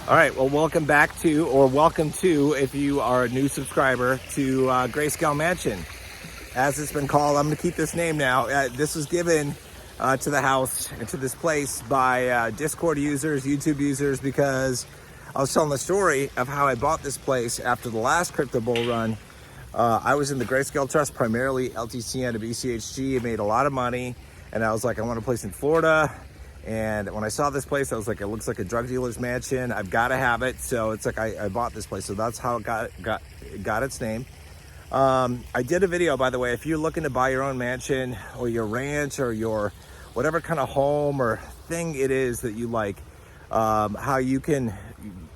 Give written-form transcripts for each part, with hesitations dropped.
All right, well, welcome to, if you are a new subscriber, to Grayscale Mansion. As it's been called, I'm going to keep this name now. This was given to the house and to this place by Discord users, YouTube users, because I was telling the story of how I bought this place after the last crypto bull run. I was in the Grayscale Trust, primarily LTCN to BCHG. I made a lot of money, and I was like, I want a place in Florida. And when I saw this place, I was like, it looks like a drug dealer's mansion. I've got to have it. So it's like I bought this place. So that's how it got its name. I did a video, by the way, if you're looking to buy your own mansion or your ranch or your whatever kind of home or thing it is that you like, how you can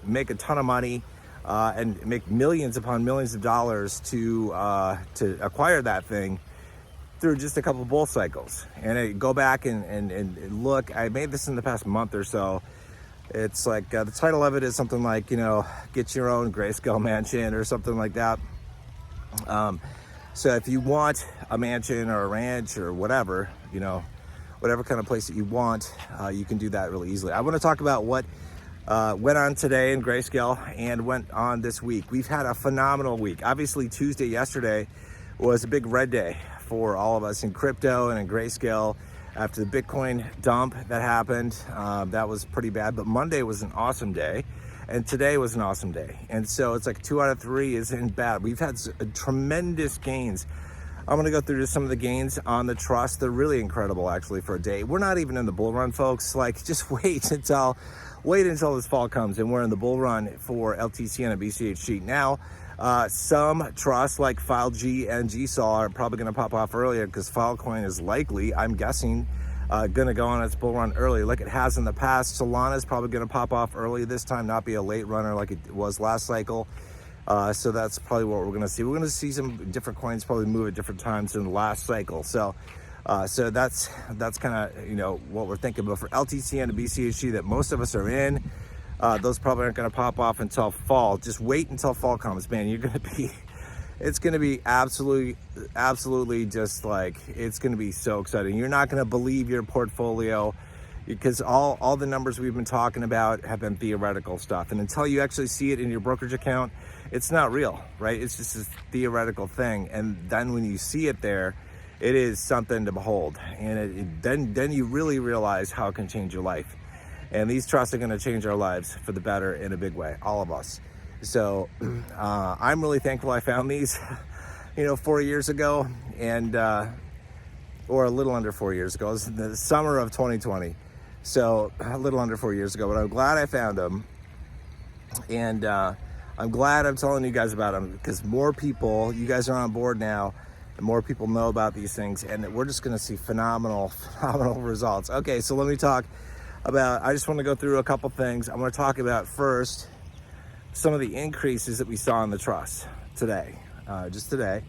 make a ton of money and make millions upon millions of dollars to acquire that thing through just a couple of bull cycles. And I go back and look. I made this in the past month or so. It's like the title of it is something like, get your own Grayscale mansion or something like that. So if you want a mansion or a ranch or whatever, whatever kind of place that you want, you can do that really easily. I want to talk about what went on today in Grayscale and went on this week. We've had a phenomenal week. Obviously, Tuesday, yesterday, was a big red day for all of us in crypto and in Grayscale after the Bitcoin dump that happened. That was pretty bad, but Monday was an awesome day, and today was an awesome day. And so it's like 2 out of 3 isn't bad. We've had tremendous gains. I'm gonna go through just some of the gains on the trust. They're really incredible, actually, for a day. We're not even in the bull run, folks. Like, just wait until this fall comes and we're in the bull run for LTCN and BCHG. Now, some trusts like FileG and GSOL are probably going to pop off earlier because Filecoin is likely, I'm guessing, going to go on its bull run early like it has in the past. Solana is probably going to pop off early this time, not be a late runner like it was last cycle. So that's probably what we're going to see. We're going to see some different coins probably move at different times in the last cycle. So that's kind of what we're thinking. But for LTCN and BCHG that most of us are in, those probably aren't going to pop off until fall. Just wait until fall comes, man. It's going to be absolutely just like, it's going to be so exciting. You're not going to believe your portfolio because all the numbers we've been talking about have been theoretical stuff. And until you actually see it in your brokerage account, it's not real, right? It's just this theoretical thing. And then when you see it there, it is something to behold. And then you really realize how it can change your life. And these trusts are going to change our lives for the better in a big way, all of us. So I'm really thankful I found these, 4 years ago, and or a little under 4 years ago. It was in the summer of 2020. So a little under 4 years ago, but I'm glad I found them. And I'm glad I'm telling you guys about them because more people, you guys are on board now, and more people know about these things, and we're just going to see phenomenal results. Okay, so let me talk about, I just want to go through a couple things. I'm going to talk about first some of the increases that we saw in the trust today, just today,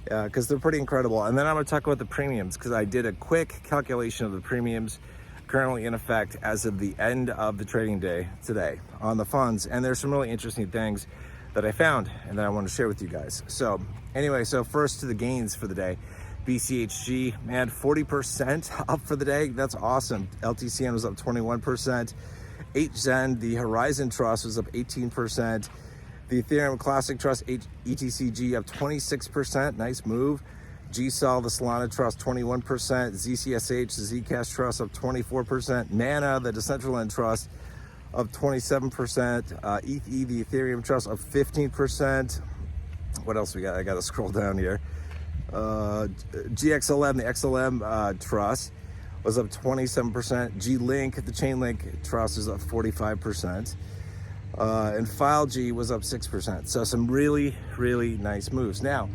because they're pretty incredible. And then I'm going to talk about the premiums because I did a quick calculation of the premiums currently in effect as of the end of the trading day today on the funds. And there's some really interesting things that I found and that I want to share with you guys. So anyway, so first to the gains for the day. BCHG, man, 40% up for the day. That's awesome. LTCN was up 21%. HZen, the Horizon Trust, was up 18%. The Ethereum Classic Trust, ETCG, up 26%. Nice move. GSOL, the Solana Trust, 21%. ZCSH, the Zcash Trust, up 24%. Mana, the Decentraland Trust, up 27%. ETH, the Ethereum Trust, up 15%. What else we got? I got to scroll down here. GXLM, the XLM Trust, was up 27%. G-Link, the Chainlink Trust, is up 45%. And FileG was up 6%. So some really nice moves. Now,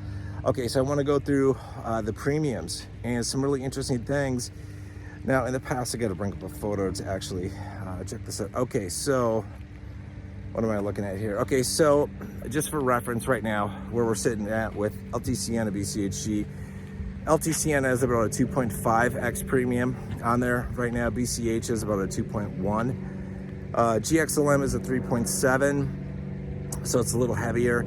okay, so I want to go through the premiums and some really interesting things. Now, in the past, I got to bring up a photo to actually check this out. Okay, so what am I looking at here? Okay, so just for reference right now, where we're sitting at with LTCN and BCHG, LTCN has about a 2.5x premium on there right now. BCH is about a 2.1. GXLM is a 3.7, so it's a little heavier.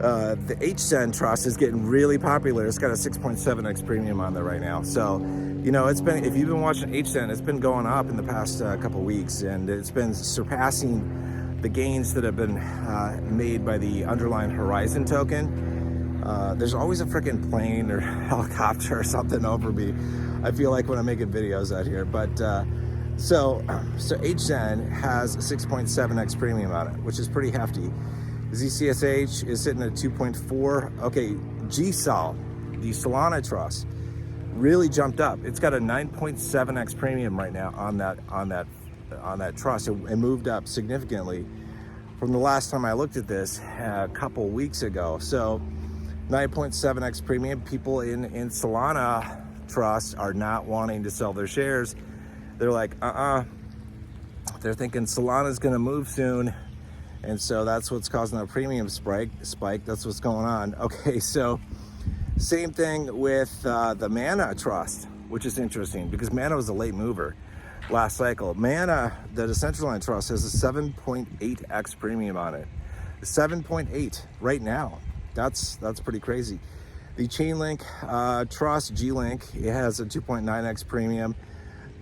The HZen Trust is getting really popular. It's got a 6.7x premium on there right now. So, it's been, if you've been watching HZen, it's been going up in the past couple weeks, and it's been surpassing the gains that have been made by the underlying Horizon token. There's always a freaking plane or helicopter or something over me. I feel like when I'm making videos out here, but so HZen has a 6.7x premium on it, which is pretty hefty. ZCSH is sitting at 2.4. Okay, GSOL, the Solana Trust, really jumped up. It's got a 9.7x premium right now on that trust. It moved up significantly from the last time I looked at this a couple weeks ago. So 9.7x premium. People in Solana Trust are not wanting to sell their shares. They're like, they're thinking Solana's going to move soon. And so that's what's causing a premium spike. That's what's going on. Okay, so same thing with the Mana Trust, which is interesting because Mana was a late mover last cycle. Mana, the Decentraland Trust, has a 7.8x premium on it. 7.8 right now. That's pretty crazy. The Chainlink Trust, G-Link, it has a 2.9x premium.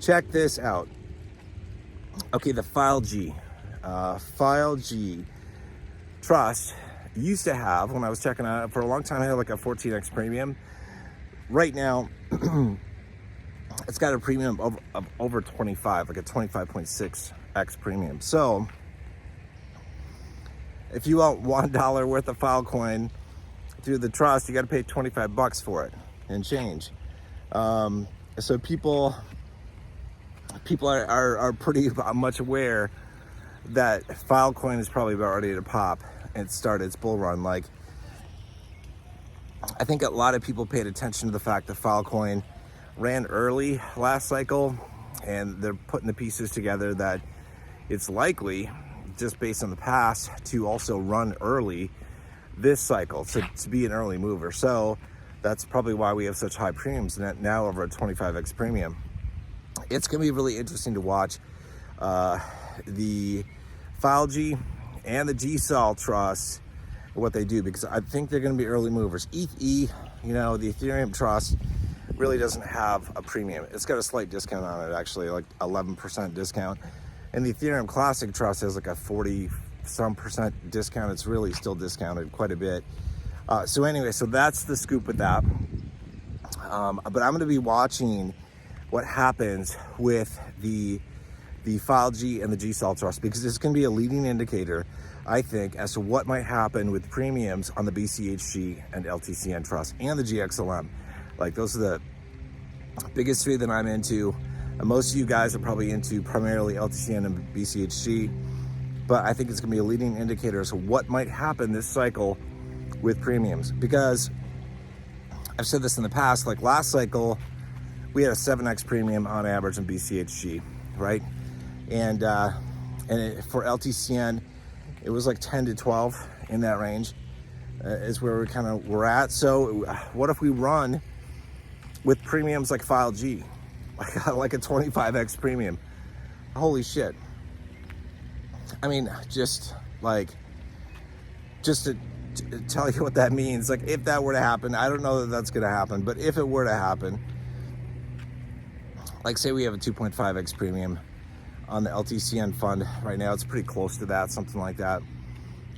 Check this out. Okay, the File G Trust used to have, when I was checking out for a long time, I had like a 14x premium. Right now, it's got a premium of over 25, like a 25.6x premium. So if you want $1 worth of Filecoin through the trust, you got to pay 25 bucks for it and change. So people are pretty much aware that Filecoin is probably about ready to pop and start its bull run. Like, I think a lot of people paid attention to the fact that Filecoin ran early last cycle, and they're putting the pieces together that it's likely, just based on the past, to also run early this cycle, to be an early mover. So that's probably why we have such high premiums now, over a 25x premium. It's going to be really interesting to watch the FileG and the GSOL Trust, what they do, because I think they're going to be early movers. ETH, the Ethereum Trust, really doesn't have a premium. It's got a slight discount on it, actually, like 11% discount. And the Ethereum Classic Trust has like a 40-some% discount. It's really still discounted quite a bit. So anyway, so that's the scoop with that. But I'm going to be watching what happens with the FileG and the GSOL Trust, because it's going to be a leading indicator, I think, as to what might happen with premiums on the BCHG and LTCN Trust and the GXLM. Like, those are the biggest three that I'm into. And most of you guys are probably into primarily LTCN and BCHG, but I think it's going to be a leading indicator as to what might happen this cycle with premiums. Because I've said this in the past, like last cycle, we had a 7x premium on average in BCHG, right? And for LTCN, it was like 10 to 12 in that range is where we're at. So what if we run with premiums like FileG, like a 25x premium? Holy shit. I mean, just to tell you what that means, like if that were to happen, I don't know that that's going to happen, but if it were to happen, like say we have a 2.5x premium on the LTCN fund right now, it's pretty close to that, something like that.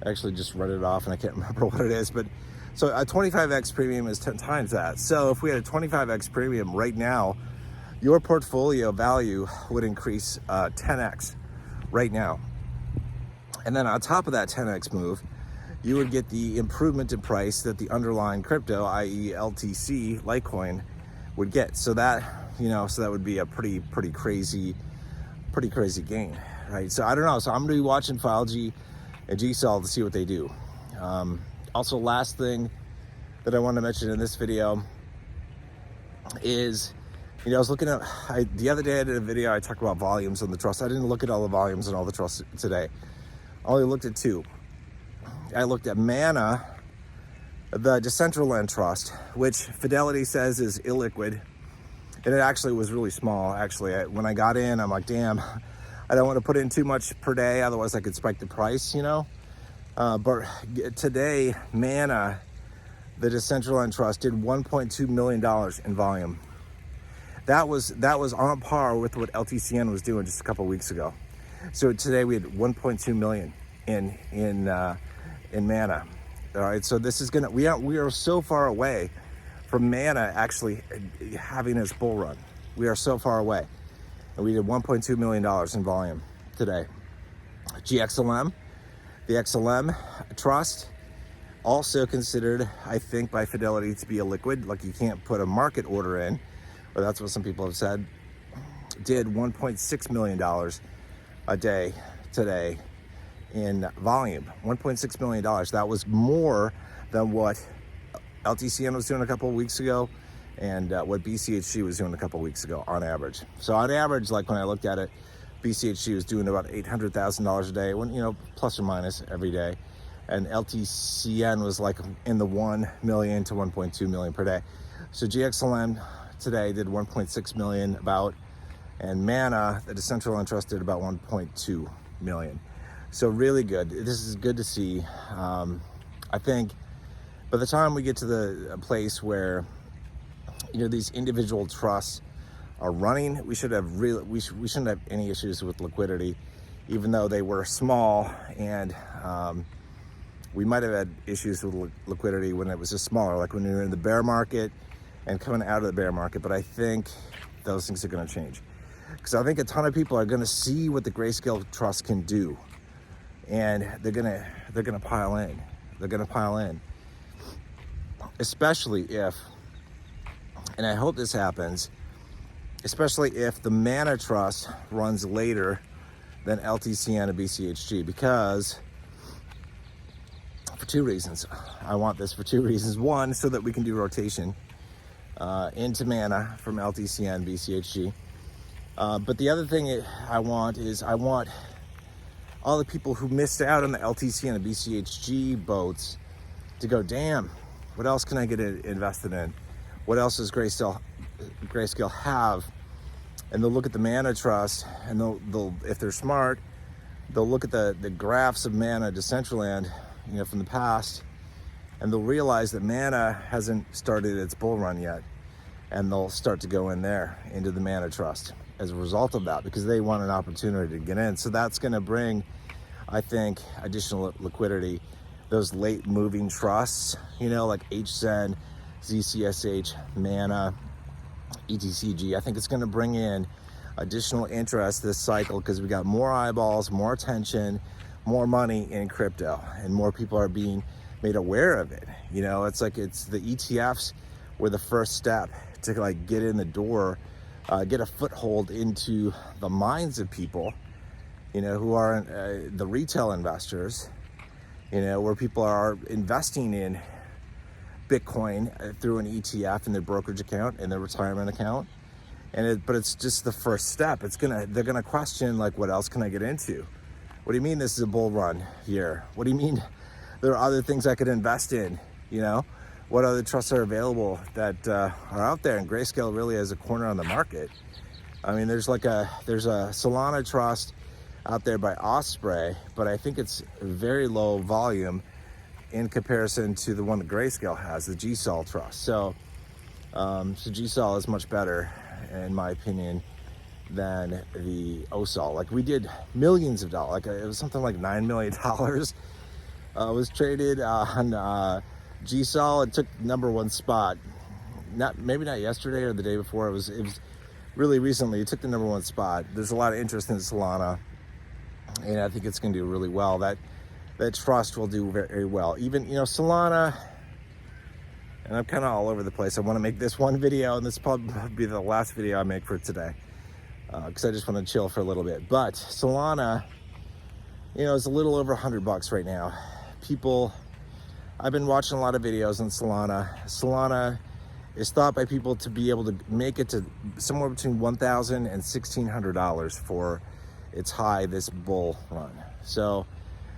I actually just read it off and I can't remember what it is, but so a 25x premium is 10 times that. So if we had a 25x premium right now, your portfolio value would increase 10x right now. And then on top of that 10x move, you would get the improvement in price that the underlying crypto, i.e. LTC, Litecoin, would get. So that, so that would be a pretty crazy gain, right? So I don't know. So I'm gonna be watching FileG and GSOL to see what they do. Also, last thing that I wanted to mention in this video is, I was looking at, the other day I did a video, I talked about volumes on the trust. I didn't look at all the volumes and all the trusts today. I only looked at two. I looked at Mana, the Decentraland Trust, which Fidelity says is illiquid. And it actually was really small. Actually, when I got in, I'm like, damn, I don't want to put in too much per day, otherwise I could spike the price, But today, Mana, the Decentraland Trust, did $1.2 million in volume. That was on par with what LTCN was doing just a couple weeks ago. So today we had 1.2 million in Mana. All right, so this is we are so far away from Mana actually having its bull run. We are so far away, and we did $1.2 million in volume today. GXLM, the XLM trust, also considered, I think, by Fidelity to be a liquid, like you can't put a market order in, or that's what some people have said, did $1.6 million a day today in volume. $1.6 million. That was more than what LTCN was doing a couple of weeks ago and what BCHG was doing a couple of weeks ago on average. So on average, like when I looked at it, BCHG was doing about $800,000 a day, when, you know, plus or minus every day. And LTCN was like in the 1 million to 1.2 million per day. So GXLM today did 1.6 million about, and Mana, the decentralized trust, did about 1.2 million. So really good. This is good to see. I think by the time we get to the place where, you know, these individual trusts are running, we shouldn't have any issues with liquidity, even though they were small, and we might have had issues with liquidity when it was just smaller, like when we were in the bear market and coming out of the bear market. But I think those things are going to change, because I think a ton of people are going to see what the Grayscale trust can do, and they're gonna pile in. They're gonna pile in, especially if, and I hope this happens, especially if the Mana trust runs later than LTCN and BCHG, because for two reasons. I want this for two reasons. One, so that we can do rotation into Mana from LTCN, BCHG. But the other thing I want is all the people who missed out on the LTCN and BCHG boats to go, damn, what else can I get invested in? What else does Grayscale have? And they'll look at the Mana trust, and they'll if they're smart, they'll look at the graphs of Mana Decentraland, you know, from the past, and they'll realize that Mana hasn't started its bull run yet, and they'll start to go in there into the Mana trust as a result of that, because they want an opportunity to get in. So that's going to bring, I think, additional liquidity. Those late moving trusts, you know, like HSEN, ZCSH, Mana, ETCG, I think it's going to bring in additional interest this cycle, because we got more eyeballs, more attention, more money in crypto, and more people are being made aware of it. You know, it's like, it's the ETFs were the first step to like get in the door, get a foothold into the minds of people, you know, who are the retail investors, you know, where people are investing in Bitcoin through an ETF in their brokerage account and their retirement account. But it's just the first step. They're gonna question, like, what else can I get into? What do you mean this is a bull run here? What do you mean there are other things I could invest in? You know, what other trusts are available that are out there? And Grayscale really has a corner on the market. I mean, there's a Solana trust out there by Osprey, but I think it's very low volume in comparison to the one that Grayscale has, the GSOL trust. So GSOL is much better, in my opinion, than the OSOL. Like, we did millions of dollars. Like, it was something like $9 million was traded on GSOL. It took #1 spot. Maybe not yesterday or the day before. It was really recently. It took the #1 spot. There's a lot of interest in Solana, and I think it's going to do really well. That trust will do very well. Even, you know, Solana, and I'm kind of all over the place. I want to make this one video, and this will probably be the last video I make for today, because I just want to chill for a little bit. But Solana, you know, is a little over $100 right now. I've been watching a lot of videos on Solana. Solana is thought by people to be able to make it to somewhere between $1,000 and $1,600 for its high this bull run. So,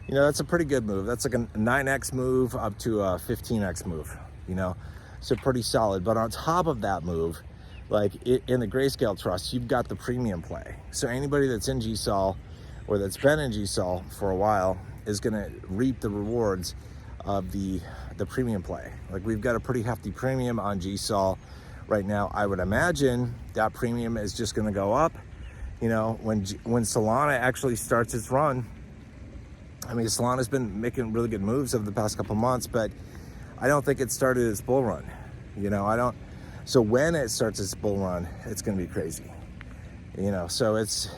you know, that's a pretty good move. That's like a 9x move up to a 15x move, you know, so pretty solid. But on top of that move, like in the Grayscale trust, you've got the premium play. So anybody that's in GSOL or that's been in GSOL for a while is going to reap the rewards of the premium play. Like, we've got a pretty hefty premium on GSOL right now. I would imagine that premium is just going to go up, you know, when Solana actually starts its run. I mean, Solana's been making really good moves over the past couple months, but I don't think it started its bull run. You know, I don't. So when it starts its bull run, it's going to be crazy. You know, so it's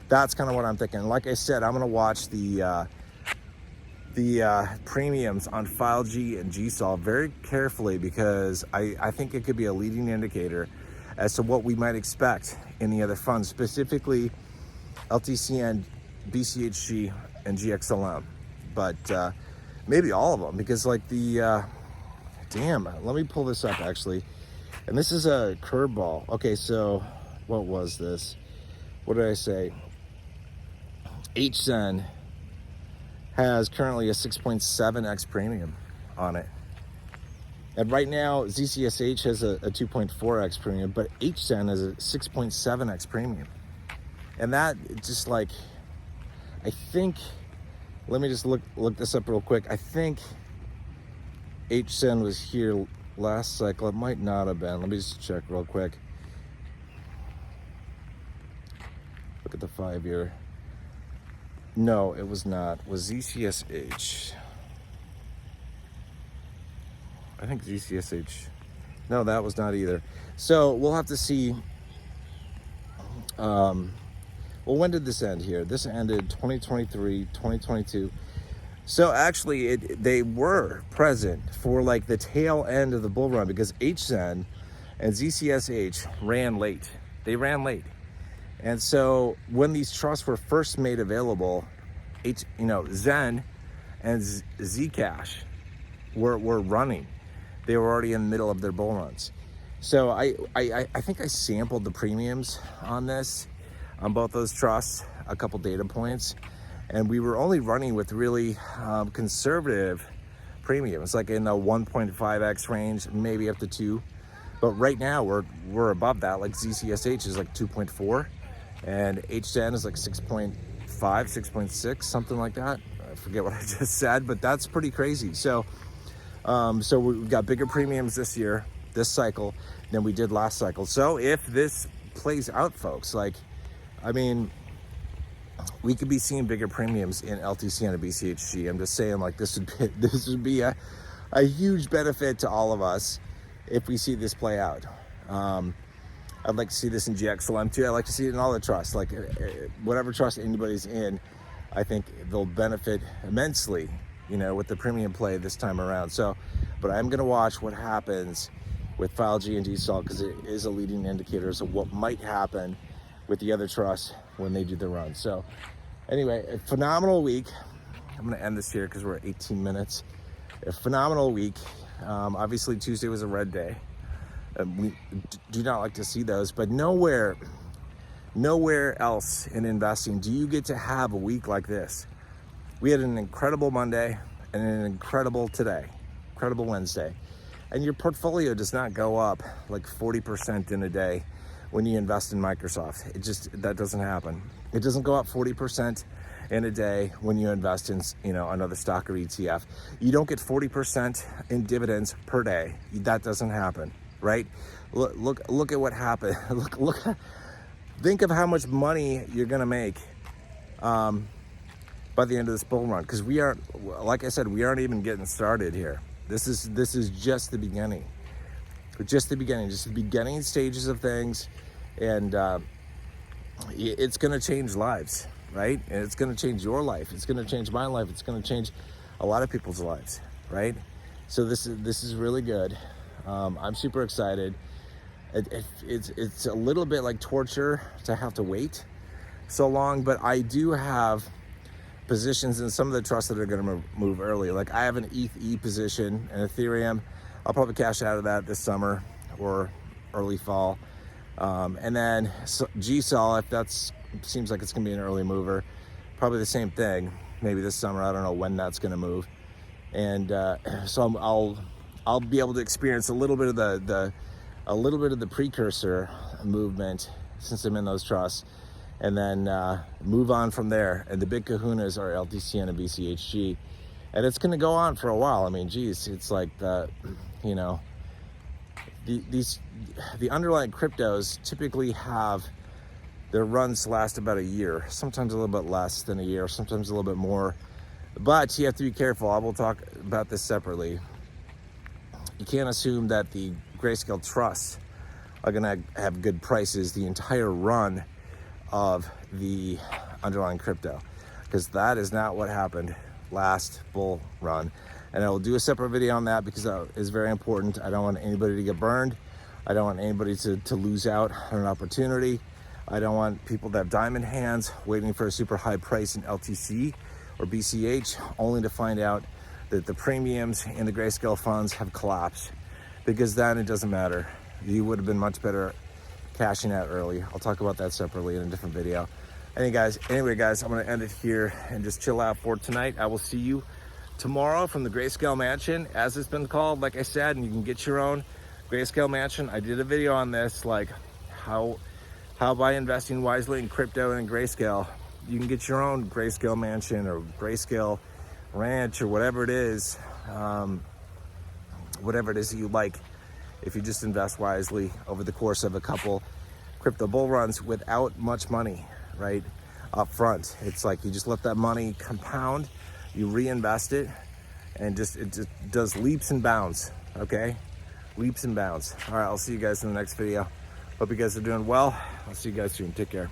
that's kind of what I'm thinking. Like I said, I'm going to watch the premiums on FileG and GSOL very carefully, because I think it could be a leading indicator as to what we might expect in the other funds, specifically LTCN, BCHG, and GXLM. But maybe all of them, because like let me pull this up actually. And this is a curveball. Okay, so what was this? What did I say? HZen has currently a 6.7x premium on it. And right now, ZCSH has a 2.4x premium, but HZen has a 6.7x premium. And that just like, I think, let me just look this up real quick. I think HZen was here last cycle. It might not have been. Let me just check real quick. Look at the 5-year. No, it was not. Was ZCSH? I think ZCSH. No, that was not either. So we'll have to see. Well, when did this end here? This ended 2023, 2022. So actually, they were present for like the tail end of the bull run, because HZen and ZCSH ran late. They ran late. And so when these trusts were first made available, Zen and Zcash were running. They were already in the middle of their bull runs. So I think I sampled the premiums on this, on both those trusts, a couple data points, and we were only running with really conservative premiums, like in the 1.5x range, maybe up to 2. But right now we're above that. Like ZCSH is like 2.4, and HZen is like 6.5, 6.6, something like that. I forget what I just said, but that's pretty crazy. So we've got bigger premiums this year, this cycle, than we did last cycle. So if this plays out, folks, like, I mean, we could be seeing bigger premiums in LTCN and BCHG. I'm just saying, like, this would be a huge benefit to all of us if we see this play out. I'd like to see this in GXLM too. I'd like to see it in all the trusts. Like, whatever trust anybody's in, I think they'll benefit immensely, with the premium play this time around. So, but I'm going to watch what happens with FileG and GSOL, because it is a leading indicator of what might happen with the other trusts when they do the run. So anyway, a phenomenal week. I'm going to end this here because we're at 18 minutes. A phenomenal week. Obviously Tuesday was a red day. We do not like to see those, but nowhere else in investing do you get to have a week like this. We had an incredible Monday and an incredible Wednesday. And your portfolio does not go up like 40% in a day when you invest in Microsoft. That doesn't happen. It doesn't go up 40% in a day when you invest in, another stock or ETF. You don't get 40% in dividends per day. That doesn't happen, right? Look at what happened. Think of how much money you're gonna make by the end of this bull run, because we aren't, like I said, we aren't even getting started here. This is just the beginning. Just the beginning stages of things, and it's going to change lives, right? And it's going to change your life. It's going to change my life. It's going to change a lot of people's lives, right? So this is really good. I'm super excited. It's a little bit like torture to have to wait so long, but I do have positions in some of the trusts that are going to move early. Like I have an ETH position in Ethereum. I'll probably cash out of that this summer or early fall. And then GSOL, if that seems like it's going to be an early mover, probably the same thing. Maybe this summer. I don't know when that's going to move. And so I'll be able to experience a little bit of the precursor movement since I'm in those trusts, and then move on from there. And the big kahunas are LTCN and BCHG. And it's going to go on for a while. I mean, geez, it's like the underlying cryptos typically have their runs last about a year, sometimes a little bit less than a year, sometimes a little bit more. But you have to be careful. I will talk about this separately. You can't assume that the Grayscale trusts are gonna have good prices the entire run of the underlying crypto, because that is not what happened last bull run. And I will do a separate video on that because that is very important. I don't want anybody to get burned. I don't want anybody to lose out on an opportunity. I don't want people to have diamond hands waiting for a super high price in LTC or BCH, only to find out that the premiums in the Grayscale funds have collapsed, because then it doesn't matter. You would have been much better cashing out early. I'll talk about that separately in a different video. Anyway guys, I'm gonna end it here and just chill out for tonight. I will see you tomorrow from the Grayscale Mansion, as it's been called, like I said, and you can get your own Grayscale Mansion. I did a video on this, like how by investing wisely in crypto and in Grayscale, you can get your own Grayscale Mansion or Grayscale Ranch or whatever it is that you like, if you just invest wisely over the course of a couple crypto bull runs without much money, right, up front. It's like you just let that money compound, you reinvest it, and it just does leaps and bounds, okay? Leaps and bounds. All right, I'll see you guys in the next video. Hope you guys are doing well. I'll see you guys soon. Take care.